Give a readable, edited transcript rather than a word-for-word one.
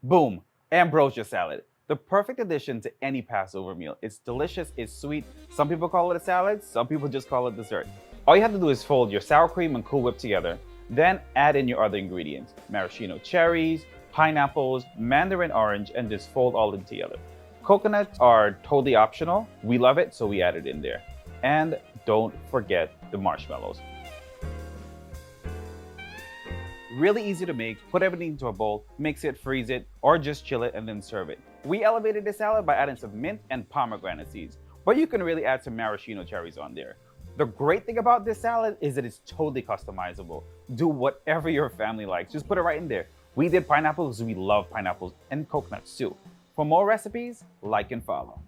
Boom, Ambrosia Salad. The perfect addition to any Passover meal. It's delicious, it's sweet. Some people call it a salad, some people just call it dessert. All you have to do is fold your sour cream and Cool Whip together, then add in your other ingredients, maraschino cherries, pineapples, mandarin orange, and just fold all in together. Coconuts are totally optional. We love it, so we add it in there. And don't forget the marshmallows. Really easy to make. Put everything into a bowl, mix it, freeze it, or just chill it and then serve it. We elevated the salad by adding some mint and pomegranate seeds, but you can really add some maraschino cherries on there. The great thing about this salad is that it's totally customizable. Do whatever your family likes. Just put it right in there. We did pineapples because we love pineapples, and coconuts too. For more recipes, like and follow.